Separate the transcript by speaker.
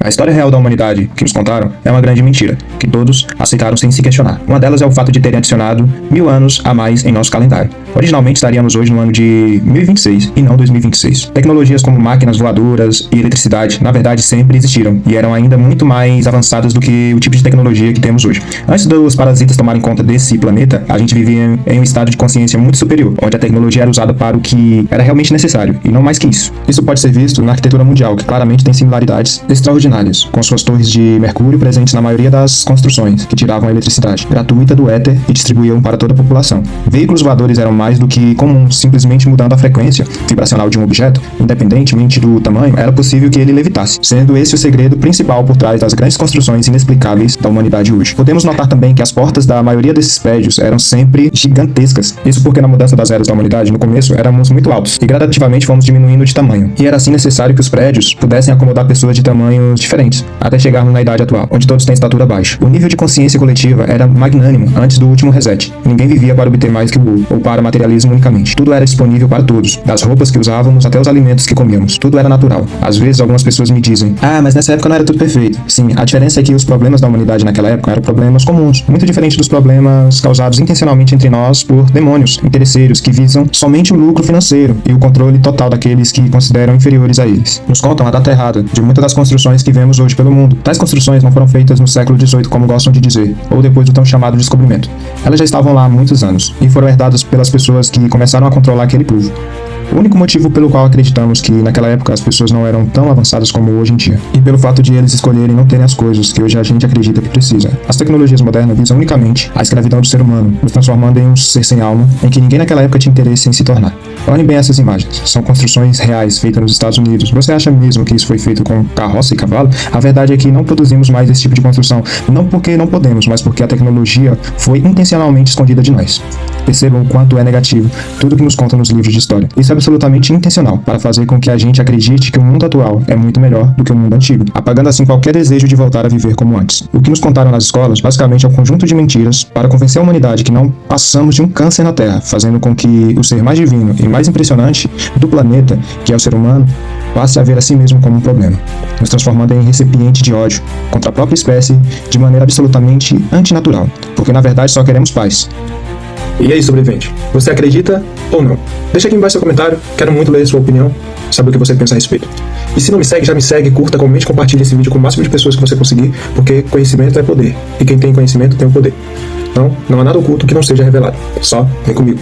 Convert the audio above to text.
Speaker 1: A história real da humanidade que nos contaram é uma grande mentira, que todos aceitaram sem se questionar. Uma delas é o fato de terem adicionado 1000 anos a mais em nosso calendário. Originalmente estaríamos hoje no ano de 1026 e não 2026. Tecnologias como máquinas voadoras e eletricidade, na verdade, sempre existiram e eram ainda muito mais avançadas do que o tipo de tecnologia que temos hoje. Antes dos parasitas tomarem conta desse planeta, a gente vivia em um estado de consciência muito superior, onde a tecnologia era usada para o que era realmente necessário e não mais que isso. Isso pode ser visto na arquitetura mundial, que claramente tem similaridades extraordinárias, com suas torres de mercúrio presentes na maioria das construções, que tiravam a eletricidade gratuita do éter e distribuíam para toda a população. Veículos voadores eram mais do que comuns, simplesmente mudando a frequência vibracional de um objeto, independentemente do tamanho, era possível que ele levitasse, sendo esse o segredo principal por trás das grandes construções inexplicáveis da humanidade hoje. Podemos notar também que as portas da maioria desses prédios eram sempre gigantescas, isso porque na mudança das eras da humanidade, no começo, éramos muito altos, e gradativamente fomos diminuindo de tamanho, e era assim necessário que os prédios pudessem acomodar pessoas de tamanhos diferentes, até chegarmos na idade atual, onde todos têm estatura baixa. O nível de consciência coletiva era magnânimo antes do último reset. Ninguém vivia para obter mais que o outro, ou para materialismo unicamente. Tudo era disponível para todos, das roupas que usávamos até os alimentos que comíamos. Tudo era natural. Às vezes algumas pessoas me dizem: ah, mas nessa época não era tudo perfeito. Sim, a diferença é que os problemas da humanidade naquela época eram problemas comuns, muito diferente dos problemas causados intencionalmente entre nós por demônios interesseiros que visam somente o lucro financeiro e o controle total daqueles que consideram inferiores a eles. Nos contam a data errada de muitas das construções que vemos hoje pelo mundo. Tais construções não foram feitas no século XVIII, como gostam de dizer, ou depois do tão chamado descobrimento. Elas já estavam lá há muitos anos e foram herdadas pelas pessoas que começaram a controlar aquele povo. O único motivo pelo qual acreditamos que naquela época as pessoas não eram tão avançadas como hoje em dia, e pelo fato de eles escolherem não terem as coisas que hoje a gente acredita que precisa. As tecnologias modernas visam unicamente a escravidão do ser humano, nos transformando em um ser sem alma, em que ninguém naquela época tinha interesse em se tornar. Olhem bem essas imagens, são construções reais feitas nos Estados Unidos. Você acha mesmo que isso foi feito com carroça e cavalo? A verdade é que não produzimos mais esse tipo de construção, não porque não podemos, mas porque a tecnologia foi intencionalmente escondida de nós. Percebam o quanto é negativo tudo que nos conta nos livros de história. Isso é absolutamente intencional, para fazer com que a gente acredite que o mundo atual é muito melhor do que o mundo antigo, apagando assim qualquer desejo de voltar a viver como antes. O que nos contaram nas escolas, basicamente, é um conjunto de mentiras para convencer a humanidade que não passamos de um câncer na Terra, fazendo com que o ser mais divino e mais impressionante do planeta, que é o ser humano, passe a ver a si mesmo como um problema, nos transformando em recipiente de ódio contra a própria espécie de maneira absolutamente antinatural, porque na verdade só queremos paz.
Speaker 2: E aí, sobrevivente, você acredita ou não? Deixa aqui embaixo seu comentário, quero muito ler sua opinião, saber o que você pensa a respeito. E se não me segue, já me segue, curta, comente, compartilhe esse vídeo com o máximo de pessoas que você conseguir, porque conhecimento é poder, e quem tem conhecimento tem o poder. Então, não há nada oculto que não seja revelado, só vem comigo.